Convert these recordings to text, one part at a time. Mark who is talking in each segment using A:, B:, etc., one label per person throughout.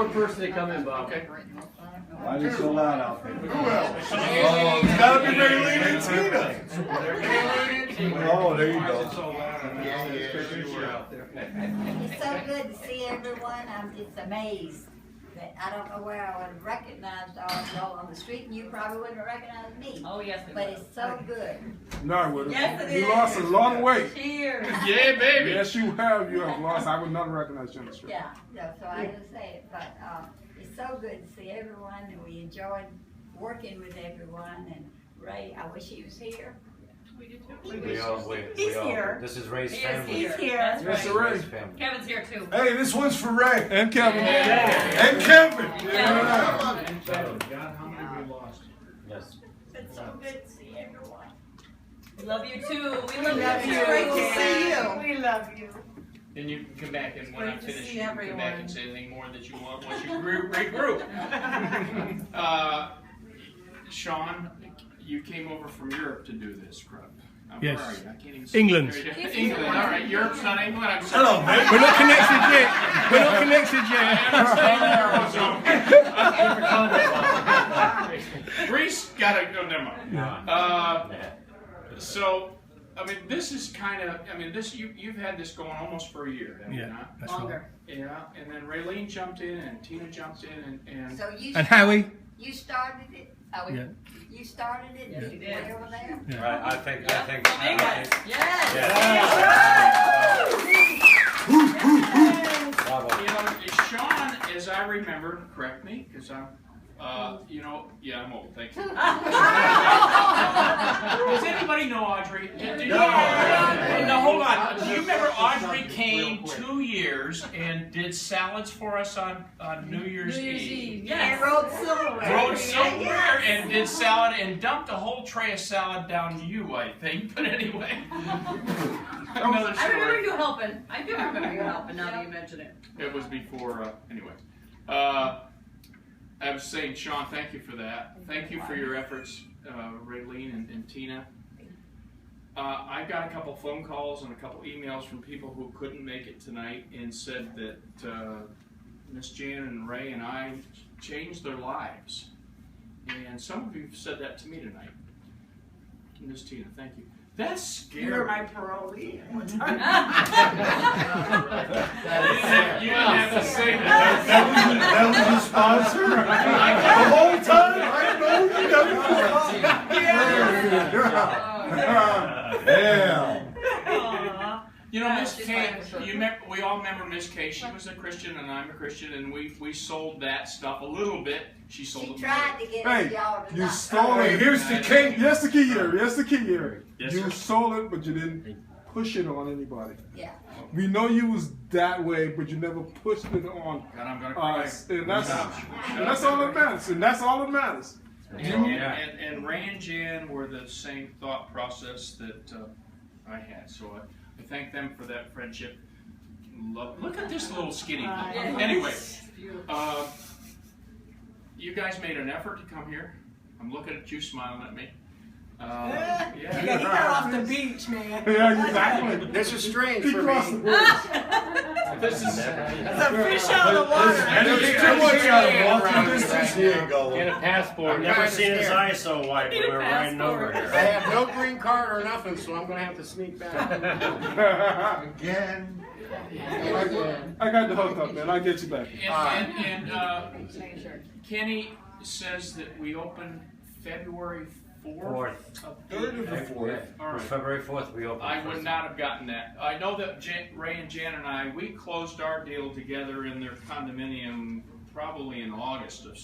A: more person to come in, Bob.
B: Okay.
C: Why is it so loud out there?
D: Who else? It's gotta be Raeleane and Tina.
C: Oh, there you go.
E: It's so good to see everyone. I'm just amazed that I don't know where I would have recognized all of y'all on the street, and you probably wouldn't have recognized me.
F: Oh, yes, we
E: But
F: will.
E: it's so good.
D: No, I wouldn't.
F: Yes, it
D: You
F: is.
D: lost a lot of weight.
F: Cheers.
B: Yeah, baby.
D: Yes, you have. You have lost. I would never recognize you on the street.
E: Yeah, so I just say it, but it's so good to see everyone, and we enjoyed working with everyone. And Ray, I wish he was here.
F: We do too.
A: He's here.
G: This is Ray's
F: He is
G: family.
F: here.
E: He's here.
F: That's
D: Yes,
F: right.
D: Ray.
G: Ray's family.
F: Kevin's here too.
D: Hey, this one's for Ray. And Kevin.
B: Yeah.
D: And Kevin.
F: Yeah.
B: God, how many we lost?
G: Yes.
E: It's so good to see everyone.
F: We love you too. We love
E: love
F: you.
E: you.
F: It's great to see you.
E: We love you.
B: Then you can come back and when
F: Great
B: I'm
F: to
B: finished,
F: see
B: you can come
F: everyone.
B: back and say anything more that you want once you regroup. Sean, you came over from Europe to do this, scrub.
H: Yes.
B: Where are you? I can't even see.
H: England.
B: There you go. England, all right. Europe's not England. I'm sorry.
D: Hello, man.
H: We're not connected yet. We're not connected yet.
B: Greece got to go. Never mind. So, I mean, this is kind of. I mean, this you've had this going almost for a year, have you
H: Yeah,
B: not?
H: that's right.
F: Longer.
B: Yeah, and then Raeleane jumped in, and Tina jumped in, and
E: So you
H: And Hawi.
E: You started it.
H: Yeah.
E: You started it.
F: Yes, he did.
E: Way over there.
H: Yeah.
G: Right, I think.
F: Yes.
G: Bravo.
B: you know, Sean, as I remember, correct me, because I'm. You know, yeah, I'm old. Thank you. Does anybody know Audrey? No, hold on. Do you remember Audrey came 2 years and did salads for us on New Year's Eve?
F: Yes.
E: Rode silverware.
B: Rode somewhere and did salad and dumped a whole tray of salad down to you, I think. But anyway, another
F: I remember
B: story.
F: you helping. I do remember you helping now that you mention it.
B: It was before. Anyway. I was saying, Sean, thank you for that. Thank you for your efforts, Raeleane and Tina. I got a couple phone calls and a couple emails from people who couldn't make it tonight and said that Miss Jan and Ray and I changed their lives. And some of you said that to me tonight. Miss Tina, thank you. That's scary.
E: You're my parolee.
B: You didn't have to say that.
C: That was the sponsor? The whole time? I know you Yeah.
B: You know, Miss Kay, we all remember Miss Kay. She was a Christian and I'm a Christian, and we sold that stuff a little bit. She sold
E: She
B: it.
E: tried to get
D: Hey,
E: y'all to
D: you
E: not.
D: stole it. Here's the key. Here's the key here. Here's the key here.
B: Yes,
D: You
B: sir.
D: sold it, but you didn't push it on anybody.
E: Yeah.
D: We know you was that way, but you never pushed it on
B: And I'm gonna cry.
D: us. And that's all that matters. And that's all that matters.
B: And Ray and Jan were the same thought process that I had. So I thank them for that friendship. Look at this little skinny thing. Anyway, you guys made an effort to come here. I'm looking at you smiling at me. Yeah.
E: He got off the beach, man.
D: Yeah, exactly.
A: This is strange
D: He
A: for
D: crossed the
A: me.
D: bridge.
B: This is.
E: It's a fish out of the water.
C: And there's too much out of walking distance here.
A: Get a passport.
G: I've never seen his eyes so wide when we were riding over
A: I
G: here.
A: have no green card or nothing, so I'm gonna have to sneak back.
C: Again.
D: I got the hook up, man. I'll get you back.
B: And Kenny says that we open February 4th. Of
D: 3rd or the 4th.
B: All
G: It was
B: right.
G: February 4th we opened.
B: I would not have gotten that. I know that Ray and Jan and I, we closed our deal together in their condominium probably in August of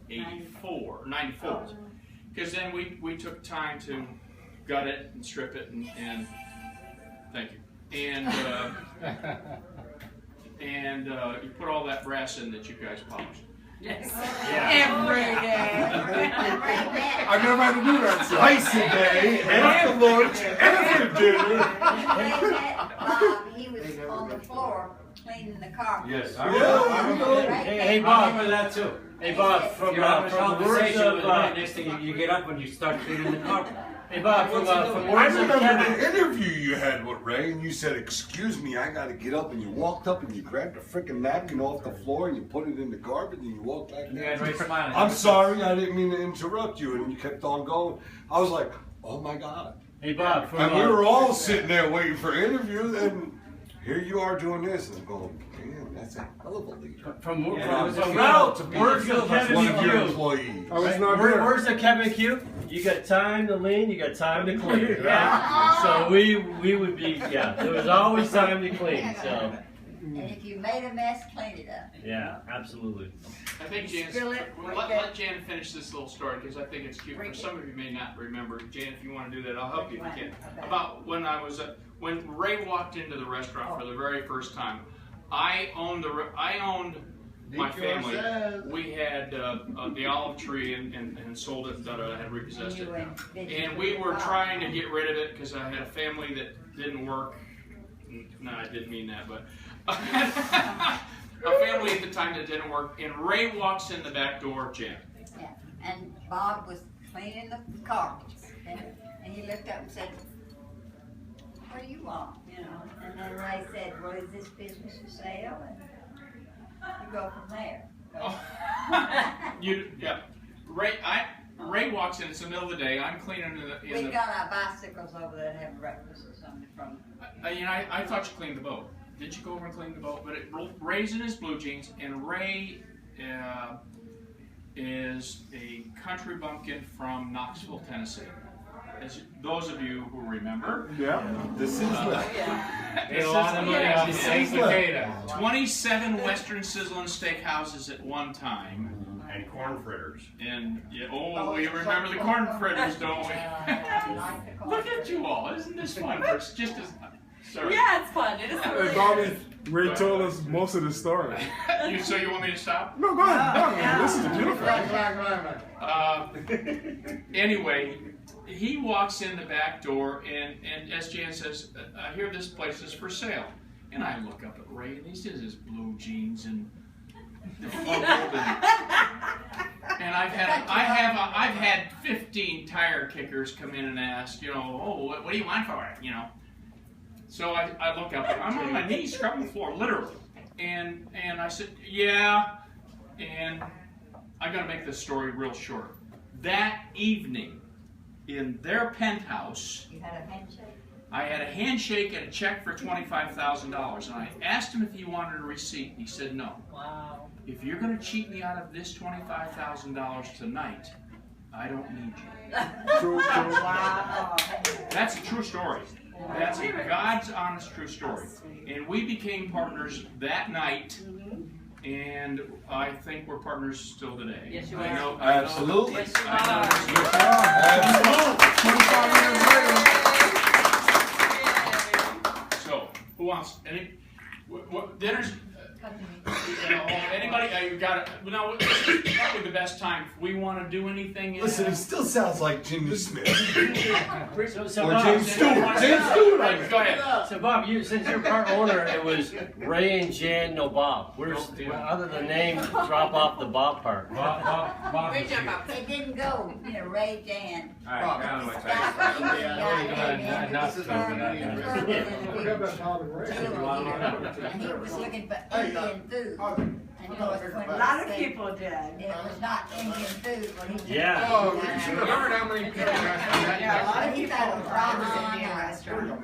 B: 94. Because then we took time to gut it and strip it and thank you. And you put all that brass in that you guys polished.
F: Yes.
E: Every day.
D: I never had to do that. So.
C: Twice a day, after lunch, after dinner.
E: Bob, he was on the floor cleaning the carpet.
G: Yes, I
D: Yeah,
G: remember. Hey, Bob, I remember that too. Hey, Bob, from the words of next thing you get up when you start cleaning the carpet. Hey Bob,
C: I
G: where's the
C: remember
G: Kevin?
C: the interview you had with Ray, and you said, "Excuse me, I gotta get up," and you walked up and you grabbed a freaking napkin off the floor and you put it in the garbage and you walked back down. I'm sorry, I didn't mean to interrupt you, and you kept on going. I was like, "Oh my God!"
G: Hey Bob,
C: And we were all sitting there waiting for interviews, and here you are doing this, and I'm going, "Man, that's a hell of a leader."
G: from
C: Proud to
G: where's the Kevin
C: one of your
G: McHugh?
C: employees.
D: I was not there.
G: Where's the Kevin McHugh? You got time to lean, you got time to clean, right? So we would be, there was always time to clean, so,
E: And if you made a mess, clean it up.
G: yeah, absolutely.
B: I think Jan's,
E: Spill it,
B: let Jan finish this little story because I think it's cute. For some of you may not remember. Jan, if you want to do that, I'll help you if you can. About when I was, when Ray walked into the restaurant for the very first time, I owned my family. We had the olive tree and sold it, I had repossessed it. And we were trying to get rid of it because I had a family that didn't work. No, I didn't mean that, but a family at the time that didn't work. And Ray walks in the back door, Jan.
E: Yeah, and Bob was cleaning the carpets, and he looked up and said, "What do you want?" You know, and then Ray said, "Well, is this business for sale?" And you go from there.
B: Ray walks in. It's the middle of the day. I'm cleaning
E: We got our bicycles over there to have breakfast or something from.
B: I thought you cleaned the boat. Did you go over and clean the boat? But Ray's in his blue jeans, and Ray is a country bumpkin from Knoxville, Tennessee. As those of you who remember,
C: This is
A: Made a lot of money off the baked potato.
B: 27 Western Sizzlin' Steakhouses at one time.
G: And corn fritters.
B: And we remember the corn fritters, don't we? Look at you all! Isn't this fun? It's just as sorry.
F: Yeah, it's fun. It is so
D: Hey, Bobby, Ray told us most of the story.
B: So you want me to stop?
D: No, go ahead. This is beautiful.
B: Anyway, he walks in the back door, and as Jan says, I hear this place is for sale. And I look up at Ray, and he's in his blue jeans and the and I've had 15 tire kickers come in and ask, what do you want for it, So I look up, I'm on my knees scrubbing the floor, literally, and I said, yeah, and I got to make this story real short. That evening, in their penthouse,
E: You had a handshake?
B: I had a handshake and a check for $25,000, and I asked him if he wanted a receipt. He said no.
F: Wow.
B: If you're going to cheat me out of this $25,000 tonight, I don't need you.
D: True.
E: Wow.
B: That's a true story. That's a God's honest true story. And we became partners that night, and I think we're partners still today.
F: Yes, you
B: I
F: are.
B: know,
C: Absolutely.
F: Yes, you are.
C: Absolutely.
B: So, who wants any? What dinners? Anybody? You got it. Now, this is probably the best time. If we want to do anything.
C: Listen, it still sounds like Jimmy Smith.
G: So
C: Or
G: Bob,
C: James Stewart. James Stewart.
B: Right, go ahead.
G: So Bob, since you're part owner, it was Ray and Jan, no Bob. Other than the name, drop off the Bob part.
A: Bob.
E: It didn't go, Ray, Jan.
A: All right, now I'm
E: And he was looking for Indian food. And
F: A lot of people did.
E: It was not Indian food when he took
G: Yeah.
A: Oh, you should have learned how many people
F: Yeah, a lot of
E: He
F: people
E: thought it was
F: ramen
E: Indian
F: in the restaurant.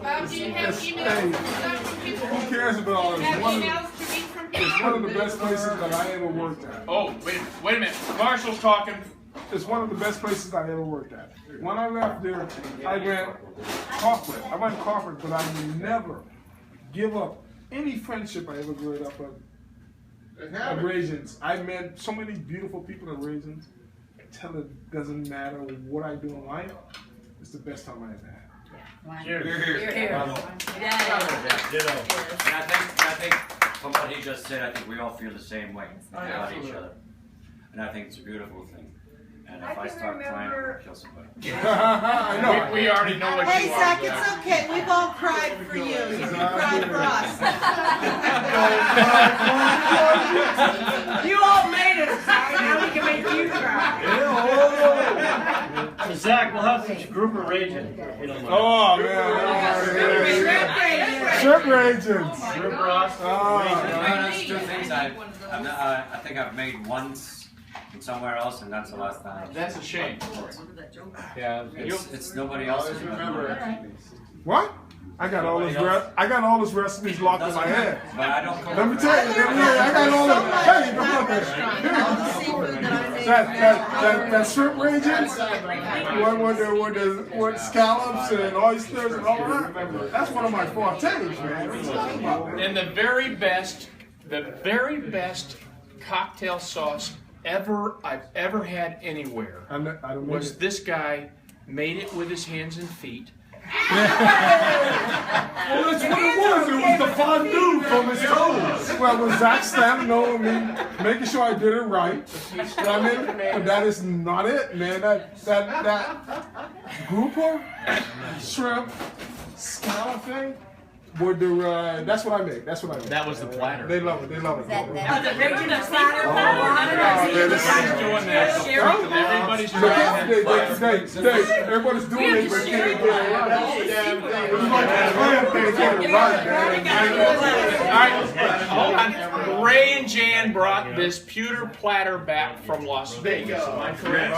I: Bob, do you have emails from stuff from people?
D: Who cares about all
I: Do
D: this?
I: you have emails to read from people?
D: It's one of the best places that I ever worked at.
B: Oh, wait a minute. Marshall's talking.
D: It's one of the best places I ever worked at. When I left there, I went corporate. I went corporate, but I would never give up any friendship I ever grew up at Rajans. I met so many beautiful people at Rajans. Until it doesn't matter what I do in life, it's the best time I ever had.
G: Cheers.
F: You're here.
G: Ditto.
J: And I think from what he just said, I think we all feel the same way about each other. And I think it's a beautiful thing. And if I start crying, I'll kill somebody.
D: I know.
B: We already know what
K: Hey,
B: you
K: Zach,
B: are.
K: it's okay. We've all cried for you. You can cry for us.
F: You all made it, Zach. Now we can make you cry.
C: Yeah, hold
G: Zach, we'll have some grouper raging. You don't mind.
D: Oh man. Shrimp Ragans.
G: Shrimp Ross.
J: That's two things I think I've made once somewhere else, and that's the last time.
B: That's a shame.
A: Yeah.
J: It's nobody else's.
D: What? I got all this recipes locked in my head.
J: But I don't cook.
D: Let me tell you, I got all the. Hey, come on, that shrimp Ragans, with scallops and oysters and all that. That's one of my fortes, man.
B: And the very best cocktail sauce I've ever had anywhere was this guy made it with his hands and feet.
C: Well, that's what it was. It was the fondue from his toes.
D: Well, with Zach standing over me, making sure I did it right. You know what I mean? But that is not it, man. That grouper, shrimp, scallop thing. That's what I made. That's what I made.
A: That was the platter.
D: They love it. They love it.
F: Everybody's
B: doing that. Everybody's doing
D: Everybody's doing it, but can't get it right.
B: Hold on. Ray and Jan brought this pewter platter back from Las Vegas. Am I correct?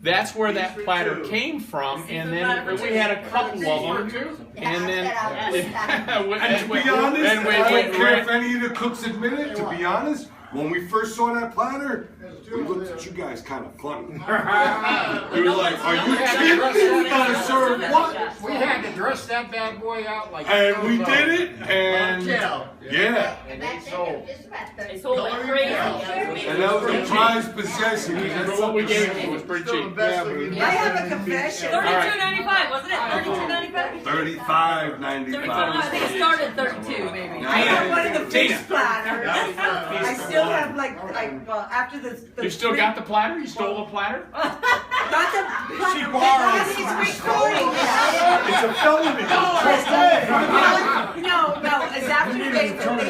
B: That's where that platter came from, and then we had a couple of them, and then
C: And to be honest, I don't care if any of the cooks admit it, to be honest, when we first saw that platter, we looked at you guys kind of funny. We were like, are you kidding me? We gotta serve what?
A: We had to dress that bad boy out like.
C: And we did it, and yeah.
A: And they sold.
F: They sold like crazy.
C: And that was a prized possession.
B: for what we gave them, it was pretty cheap.
F: I have a confession. $32.95, wasn't it? $32.95.
C: $35.95.
F: They started 32, maybe.
K: I have one of the fish platters. I still have after the
B: You still got the platter? You stole the platter?
K: Not the platter.
C: She borrowed.
K: It's recording.
C: It's a felony.
K: No, it's after they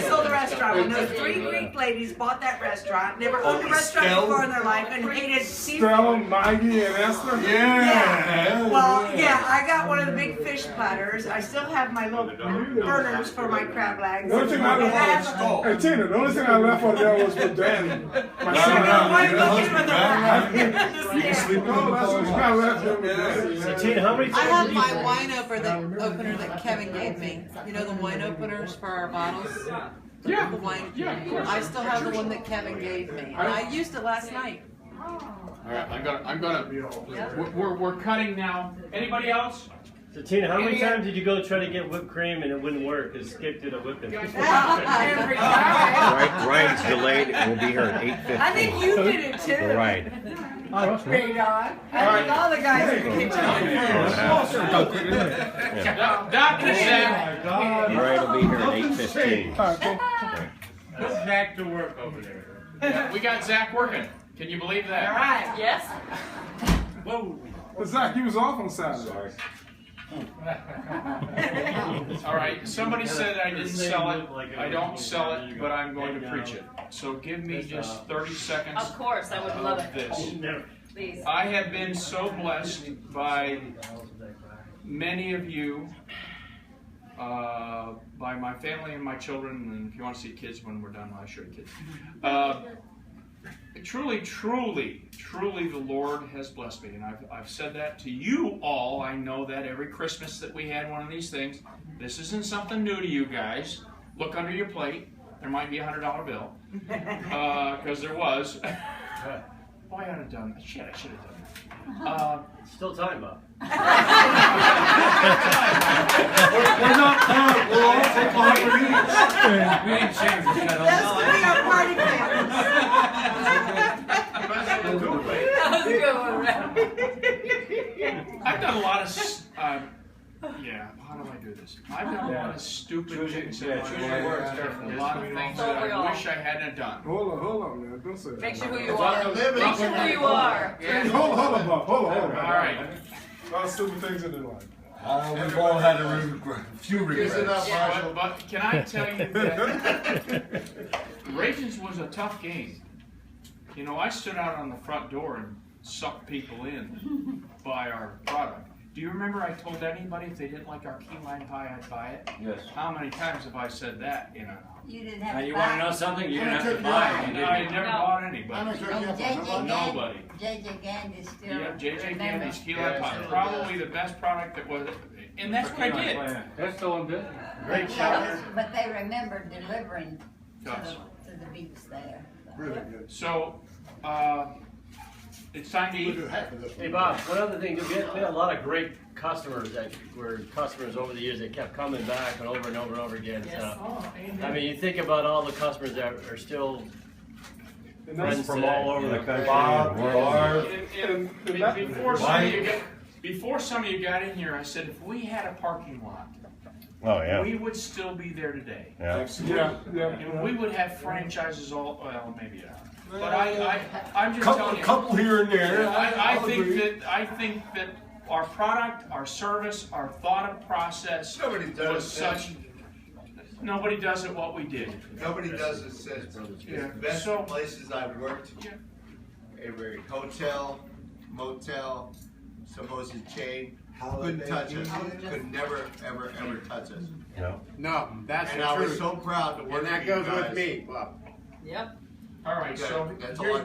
K: sold the restaurant. When those 3 Greek ladies bought that restaurant, never owned a restaurant before in their life, and hated seafood.
D: Stella, Maggie, and Esther?
C: Yeah.
K: Well, yeah, I got one of the big fish platters. I still have my little burners for my crab legs.
D: The only thing I left, hey Tina, the only thing I left on there was for Danny. My son.
C: You can sleep in the boat.
G: Tina, how many
L: I
G: times
L: have
G: did
L: my wine opener that Kevin gave me. You know the wine openers for our bottles?
B: Yeah.
L: The wine.
B: Yeah, of course.
L: I still have the one that Kevin gave me. And I used it last night.
B: All right, I'm gonna. We're cutting now. Anybody else?
G: So Tina, how many times did you go try to get whipped cream and it wouldn't work because Skip did a whipping?
M: Ryan's delayed. We'll be here at 8:15.
K: I think you did it too.
M: Right.
K: Big on. I think all the guys in the kitchen.
B: Dr. Zach.
M: Ryan will be here at 8:15.
A: Put Zach to work over there.
B: We got Zach working. Can you believe that?
K: All right.
F: Yes.
B: Whoa.
D: But Zach, he was off on Saturday.
B: All right, somebody said I didn't sell it. I don't sell it, but I'm going to preach it. So give me just 30 seconds.
F: Of course, I would love
B: of
F: it.
B: this.
F: Please.
B: I have been so blessed by many of you, by my family and my children, and if you want to see kids when we're done, I'll show you kids. Truly, the Lord has blessed me, and I've said that to you all. I know that every Christmas that we had one of these things. This isn't something new to you guys. Look under your plate. There might be a $100 bill, because there was. Oh, I ought to have done that. Shit, I should have done that.
G: Still time, Bob.
C: We're not done. We'll all take 100 each.
A: We didn't change it.
K: That's going to be our party plan.
F: That was a good one,
B: I've done a lot of. Yeah, how do I do this? I've done a lot of stupid things in my life. A lot of things that I wish I hadn't done.
D: Hold on, man. Don't say that.
F: Make sure who you are. Make sure who you are.
D: Hold on, Bob. Hold on.
B: All right.
D: A lot of stupid things in their life.
C: We've all had a few regrets.
B: But can I tell you that Rajans was a tough game. You know, I stood out on the front door and suck people in by our product. Do you remember I told anybody if they didn't like our key lime pie, I'd buy it?
J: Yes.
B: How many times have I said that?
E: You didn't have
J: Now
E: to
J: you
E: buy
J: want to know
E: it.
J: something? You didn't have to buy it.
B: I never bought anybody.
E: JJ
B: Nobody.
E: JJ Gandy still.
B: Yeah, JJ
E: remember.
B: Gandy's key lime pie, probably the best product that was, and that's what I did.
A: They're still in business.
B: Great chowder.
E: But they remember delivering
B: Gosh.
E: to the beach there.
D: Really good.
B: So, it's time to eat.
G: Hey Bob, one other thing, we had a lot of great customers that were customers over the years that kept coming back and over and over and over again. So, I mean, you think about all the customers that are still friends from all over the country.
C: Bob,
B: Before some of you got in here, I said if we had a parking lot,
M: Oh, yeah.
B: we would still be there today.
M: Yeah.
B: And we would have franchises all, well, maybe not. But I'm just telling you.
C: A couple here and there.
B: I think that our product, our service, our thought process was such. Nobody does it what we did.
N: Nobody does it since.
B: Yeah.
N: The best
B: So-
N: places I've worked. Every hotel, motel, supposed chain, couldn't touch us. Could never, ever, ever touch us.
M: No.
N: No,
A: that's
N: and
A: the
N: I was
A: truth.
N: so proud to work
A: And that
N: with you
A: goes with
N: guys.
A: me, Bob.
L: Yep.
B: All right, so
N: That's all
B: here's
N: I